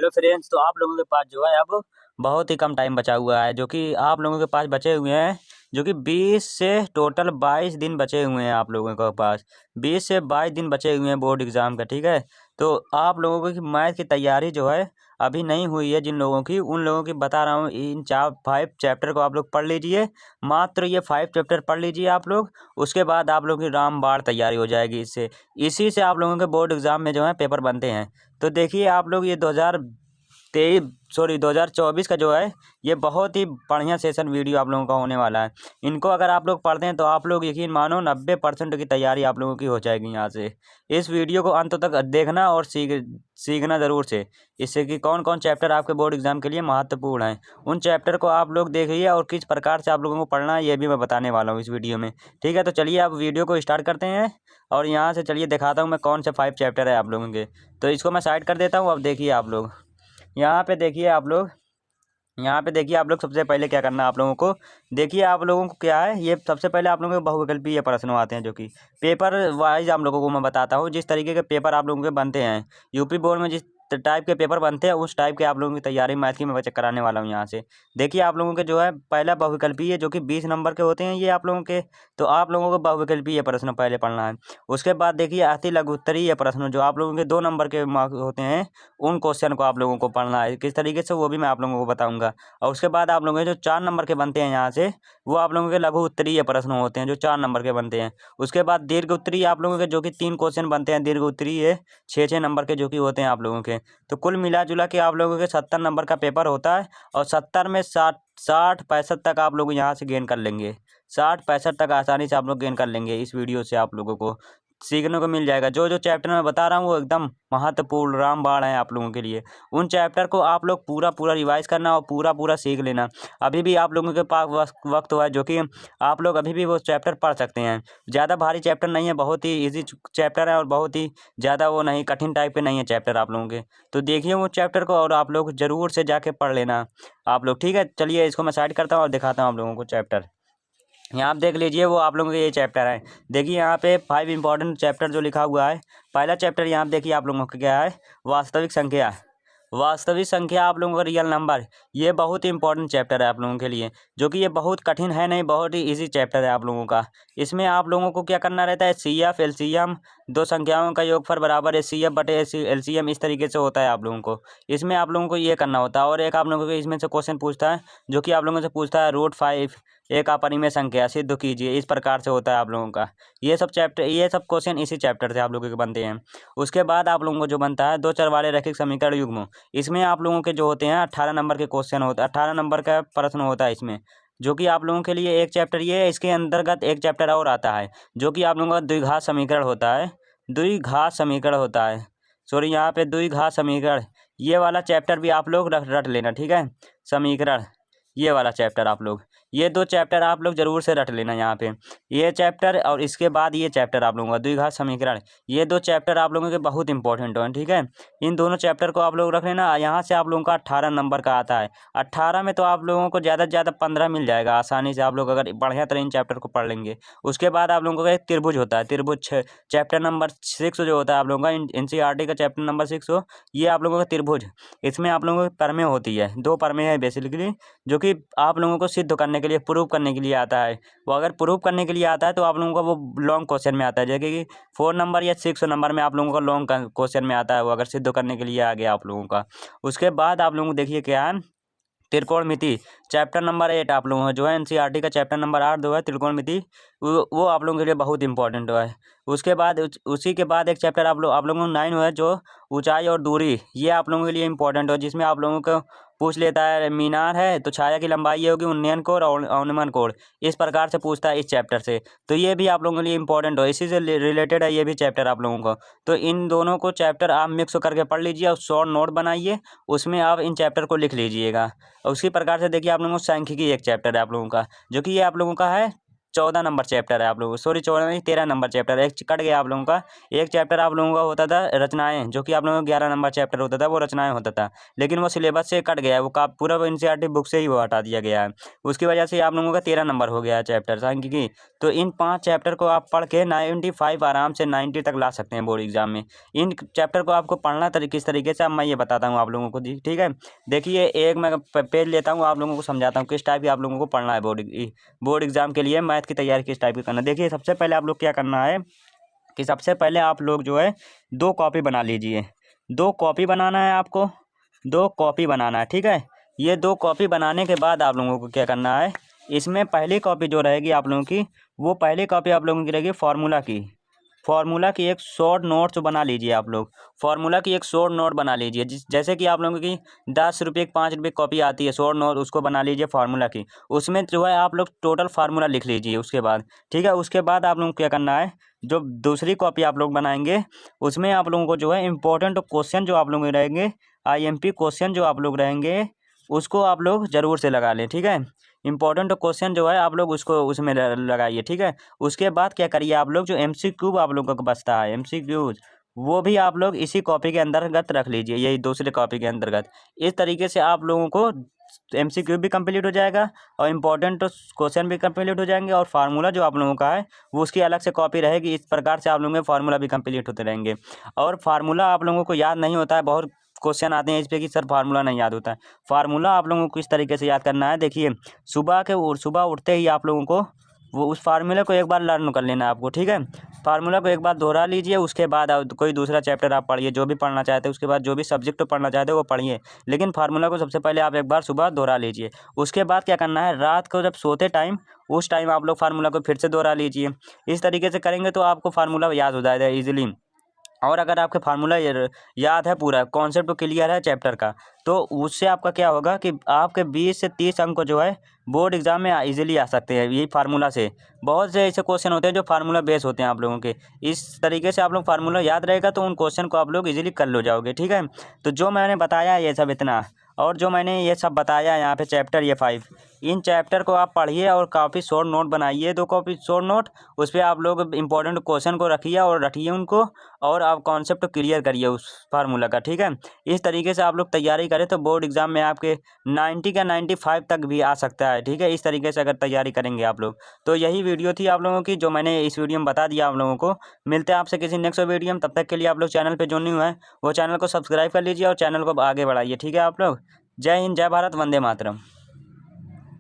Hello friends, तो आप लोगों के पास जो है अब बहुत ही कम टाइम बचा हुआ है, जो कि आप लोगों के पास बचे हुए हैं, जो कि 20 से टोटल 22 दिन बचे हुए हैं। आप लोगों के पास 20 से 22 दिन बचे हुए हैं बोर्ड एग्ज़ाम का, ठीक है। तो आप लोगों की मैथ की तैयारी जो है अभी नहीं हुई है, जिन लोगों की, उन लोगों की बता रहा हूँ, इन 5 चैप्टर को आप लोग पढ़ लीजिए। मात्र ये 5 चैप्टर पढ़ लीजिए आप लोग। उसके बाद आप लोगों की रामबाण तैयारी हो जाएगी इससे। इसी से आप लोगों के बोर्ड एग्ज़ाम में जो है पेपर बनते हैं। तो देखिए आप लोग, ये 2024 का जो है ये बहुत ही बढ़िया सेशन वीडियो आप लोगों का होने वाला है। इनको अगर आप लोग पढ़ते हैं तो आप लोग यकीन मानो 90% की तैयारी आप लोगों की हो जाएगी यहाँ से। इस वीडियो को अंत तक देखना और सीखना ज़रूर से, इससे कि कौन कौन चैप्टर आपके बोर्ड एग्जाम के लिए महत्वपूर्ण हैं। उन चैप्टर को आप लोग देखिए और किस प्रकार से आप लोगों को पढ़ना है ये भी मैं बताने वाला हूँ इस वीडियो में, ठीक है। तो चलिए आप वीडियो को स्टार्ट करते हैं और यहाँ से चलिए दिखाता हूँ मैं कौन से 5 चैप्टर है आप लोगों के। तो इसको मैं साइड कर देता हूँ। अब देखिए आप लोग, यहाँ पे देखिए आप लोग, सबसे पहले क्या करना है आप लोगों को। देखिए आप लोगों को क्या है, ये सबसे पहले आप लोगों के बहुविकल्पीय प्रश्न आते हैं, जो कि पेपर वाइज आप लोगों को मैं बताता हूँ जिस तरीके के पेपर आप लोगों के बनते हैं। यूपी बोर्ड में जिस टाइप के पेपर बनते हैं उस टाइप के आप लोगों की तैयारी मैथ की मैं बच्चे कराने वाला हूँ यहाँ से। देखिए आप लोगों के जो है पहला बहुविकल्पीय, जो कि 20 नंबर के होते हैं ये आप लोगों के। तो आप लोगों को बहुविकल्पीय प्रश्न पहले पढ़ना है। उसके बाद देखिए अति लघु उत्तरीय प्रश्न, जो आप लोगों के 2 नंबर के मार्क्स होते हैं, उन क्वेश्चन को आप लोगों को पढ़ना है। किस तरीके से वो भी मैं आप लोगों को बताऊंगा। और उसके बाद आप लोगों के जो 4 नंबर के बनते हैं यहाँ से, वो आप लोगों के लघु उत्तरीय प्रश्न होते हैं जो 4 नंबर के बनते हैं। उसके बाद दीर्घ उत्तरीय आप लोगों के, जो कि 3 क्वेश्चन बनते हैं दीर्घ उत्तरीय, 6-6 नंबर के जो कि होते हैं आप लोगों के। तो कुल मिला जुला के आप लोगों के 70 नंबर का पेपर होता है। और 70 में 60-65 तक आप लोग यहाँ से गेन कर लेंगे। 60-65 तक आसानी से आप लोग गेन कर लेंगे। इस वीडियो से आप लोगों को सीखने को मिल जाएगा। जो जो चैप्टर मैं बता रहा हूँ वो एकदम महत्वपूर्ण रामबाण है आप लोगों के लिए। उन चैप्टर को आप लोग पूरा रिवाइज करना और पूरा सीख लेना। अभी भी आप लोगों के पास वक्त हुआ है, जो कि आप लोग अभी भी वो चैप्टर पढ़ सकते हैं। ज़्यादा भारी चैप्टर नहीं है, बहुत ही ईजी चैप्टर है और बहुत ही ज़्यादा वो नहीं, कठिन टाइप के नहीं है चैप्टर आप लोगों के। तो देखिए वो चैप्टर को और आप लोग ज़रूर से जाके पढ़ लेना आप लोग, ठीक है। चलिए इसको मैं साइड करता हूँ और दिखाता हूँ आप लोगों को चैप्टर। यहाँ आप देख लीजिए, वो आप लोगों के ये चैप्टर है। देखिए यहाँ पे 5 इंपॉर्टेंट चैप्टर जो लिखा हुआ है। पहला चैप्टर यहाँ पे देखिए आप लोगों का क्या है, वास्तविक संख्या। वास्तविक संख्या आप लोगों का रियल नंबर, ये बहुत ही इंपॉर्टेंट चैप्टर है आप लोगों के लिए, जो कि ये बहुत कठिन है नहीं, बहुत ही इजी चैप्टर है आप लोगों का। इसमें आप लोगों को क्या करना रहता है, CF LCM, दो संख्याओं का योगफल बराबर है CF बटे LCM, इस तरीके से होता है आप लोगों को। इसमें आप लोगों को ये करना होता है। और एक आप लोगों को इसमें से क्वेश्चन पूछता है, जो कि आप लोगों से पूछता है √5 एक अपरिमेय संख्या सिद्ध कीजिए, इस प्रकार से होता है आप लोगों का। ये सब क्वेश्चन इसी चैप्टर से आप लोगों के बनते हैं। उसके बाद आप लोगों को जो बनता है 2 चर वाले रैखिक समीकरण युग्म, इसमें आप लोगों के जो होते हैं 18 नंबर के क्वेश्चन होता है, 18 नंबर का प्रश्न होता है इसमें, जो कि आप लोगों के लिए एक चैप्टर ये है। इसके अंतर्गत एक चैप्टर और आता है, जो कि आप लोगों का द्विघात समीकरण होता है। द्विघात समीकरण होता है, सॉरी यहाँ पे द्विघात समीकरण, ये वाला चैप्टर भी आप लोग रट लेना, ठीक है। समीकरण, ये वाला चैप्टर आप लोग, ये 2 चैप्टर आप लोग जरूर से रट लेना यहाँ पे, ये चैप्टर और इसके बाद ये चैप्टर आप लोगों का द्विघात समीकरण। ये 2 चैप्टर आप लोगों के बहुत इंपॉर्टेंट हैं, ठीक है। इन दोनों चैप्टर को आप लोग रख लेना। यहाँ से आप लोगों का 18 नंबर का आता है। 18 में तो आप लोगों को ज़्यादा से ज़्यादा 15 मिल जाएगा आसानी से, आप लोग अगर बढ़िया तरह इन चैप्टर को पढ़ लेंगे। उसके बाद आप लोगों का एक त्रिभुज होता है, त्रिभुज चैप्टर नंबर 6 जो होता है आप लोगों का, NCERT का चैप्टर नंबर 6 हो, ये आप लोगों का त्रिभुज। इसमें आप लोगों की प्रमेय होती है, 2 प्रमेय है बेसिकली, जो कि आप लोगों को सिद्ध करने के लिए, प्रूव करने के लिए आता है। वो अगर प्रूव करने के लिए आता है तो आप लोगों का वो लॉन्ग क्वेश्चन में आता है, जैसे कि 4 नंबर या 6 नंबर में आप लोगों का लॉन्ग क्वेश्चन में आता है, वो अगर सिद्ध करने के लिए आ गया आप लोगों का। उसके बाद आप लोगों को देखिए क्या है, त्रिकोणमिति चैप्टर नंबर 8 आप लोगों का जो है, NCERT का चैप्टर नंबर 8 जो है त्रिकोणमिति, वो आप लोगों के लिए बहुत इंपॉर्टेंट है। उसके बाद उसी के बाद एक चैप्टर आप लोगों को 9 है, जो ऊंचाई और दूरी, ये आप लोगों के लिए इंपॉर्टेंट है, जिसमें आप लोगों को पूछ लेता है मीनार है तो छाया की लंबाई ये होगी उन्नयन कोण और अवनमन कोण, इस प्रकार से पूछता है इस चैप्टर से। तो ये भी आप लोगों के लिए इंपॉर्टेंट हो, इसी से रिलेटेड है ये भी चैप्टर आप लोगों को। तो इन दोनों को चैप्टर आप मिक्स करके पढ़ लीजिए और शॉर्ट नोट बनाइए, उसमें आप इन चैप्टर को लिख लीजिएगा। और उसी प्रकार से देखिए आप लोगों को सांख्यिकी एक चैप्टर है आप लोगों का, जो कि ये आप लोगों का है 14 नंबर चैप्टर है आप लोगों को, सॉरी 14 नहीं 13 नंबर चैप्टर एक कट गया आप लोगों का। एक चैप्टर आप लोगों का होता था रचनाएं, जो कि आप लोगों का 11 नंबर चैप्टर होता था, वो रचनाएं होता था, लेकिन वो सिलेबस से कट गया है, वो का पूरा एनसीईआरटी बुक से ही वो हटा दिया गया है। उसकी वजह से आप लोगों का 13 नंबर हो गया है चैप्टर सांख्यिकी। तो इन 5 चैप्टर को आप पढ़ के 95 आराम से 90 तक ला सकते हैं बोर्ड एग्जाम में। इन चैप्टर को आपको पढ़ना किस तरीके से, अब मैं ये बताता हूँ आप लोगों को जी, ठीक है। देखिए एक मैं पेज लेता हूँ, आप लोगों को समझाता हूँ किस टाइप की आप लोगों को पढ़ना है बोर्ड एग्जाम के लिए मैथ की तैयारी किस टाइप की करना है। देखिए सबसे पहले आप लोग क्या करना है कि सबसे पहले आप लोग जो है 2 कॉपी बना लीजिए। 2 कॉपी बनाना है आपको, 2 कॉपी बनाना है, ठीक है। ये 2 कॉपी बनाने के बाद आप लोगों को क्या करना है, इसमें पहली कॉपी जो रहेगी आप लोगों की, वो पहली कॉपी आप लोगों की रहेगी फार्मूला की एक शॉर्ट नोट्स बना लीजिए आप लोग। फार्मूला की एक शॉर्ट नोट बना लीजिए, जैसे कि आप लोगों की 10 रुपये की 5 रुपये की कॉपी आती है शॉर्ट नोट, उसको बना लीजिए फार्मूला की। उसमें जो है आप लोग टोटल फार्मूला लिख लीजिए उसके बाद, ठीक है। उसके बाद आप लोगों को क्या करना है, जो दूसरी कॉपी आप लोग बनाएंगे उसमें आप लोगों को जो है इंपॉर्टेंट क्वेश्चन जो आप लोग रहेंगे, आईएमपी क्वेश्चन जो आप लोग रहेंगे, उसको आप लोग ज़रूर से लगा लें, ठीक है। इंपॉर्टेंट क्वेश्चन जो है आप लोग उसको उसमें लगाइए, ठीक है। उसके बाद क्या करिए, आप लोग जो एमसीक्यू आप लोगों को बचता है एमसीक्यूज, वो भी आप लोग इसी कॉपी के अंतर्गत रख लीजिए, यही दूसरे कॉपी के अंतर्गत। इस तरीके से आप लोगों को एमसीक्यू भी कंप्लीट हो जाएगा और इम्पोर्टेंट क्वेश्चन भी कंप्लीट हो जाएंगे, और फार्मूला जो आप लोगों का है वो उसकी अलग से कॉपी रहेगी। इस प्रकार से आप लोगों के फार्मूला भी कंप्लीट होते रहेंगे। और फार्मूला आप लोगों को याद नहीं होता है, बहुत क्वेश्चन आते हैं इस पर कि सर फार्मूला नहीं याद होता है। फार्मूला आप लोगों को किस तरीके से याद करना है, देखिए सुबह उठते ही आप लोगों को वो उस फार्मूले को एक बार लर्न कर लेना है आपको, ठीक है। फार्मूला को एक बार दोहरा लीजिए, उसके बाद आप कोई दूसरा चैप्टर आप पढ़िए जो भी पढ़ना चाहते हैं, उसके बाद जो भी सब्जेक्ट पढ़ना चाहते हो वो पढ़िए, लेकिन फार्मूला को सबसे पहले आप एक बार सुबह दोहरा लीजिए। उसके बाद क्या करना है, रात को जब सोते टाइम उस टाइम आप लोग फार्मूला को फिर से दोहरा लीजिए। इस तरीके से करेंगे तो आपको फार्मूला याद हो जाएगा ईजिली। और अगर आपके फार्मूला याद है, पूरा कॉन्सेप्ट क्लियर है चैप्टर का, तो उससे आपका क्या होगा कि आपके 20 से 30 अंक जो है बोर्ड एग्जाम में इजीली आ सकते हैं। यही फार्मूला से बहुत से ऐसे क्वेश्चन होते हैं जो फार्मूला बेस होते हैं आप लोगों के। इस तरीके से आप लोग फार्मूला याद रहेगा तो उन क्वेश्चन को आप लोग इजीली कर लो जाओगे, ठीक है। तो जो मैंने बताया ये सब इतना, और जो मैंने ये सब बताया यहाँ पे चैप्टर ये 5, इन चैप्टर को आप पढ़िए और काफ़ी शॉर्ट नोट बनाइए, 2 कॉपी शॉर्ट नोट। उस पर आप लोग इंपॉर्टेंट क्वेश्चन को रखिए और रखिए उनको, और आप कॉन्सेप्ट क्लियर करिए उस फार्मूला का, ठीक है। इस तरीके से आप लोग तैयारी करें तो बोर्ड एग्जाम में आपके 90 का 95 तक भी आ सकता है, ठीक है। इस तरीके से अगर तैयारी करेंगे आप लोग। तो यही वीडियो थी आप लोगों की, जो मैंने इस वीडियो में बता दिया आप लोगों को। मिलते हैं आपसे किसी नेक्स्ट वीडियो में, तब तक के लिए आप लोग चैनल पर जो न्यू है वो चैनल को सब्सक्राइब कर लीजिए और चैनल को आगे बढ़ाइए, ठीक है आप लोग। जय हिंद, जय भारत, वंदे मातरम।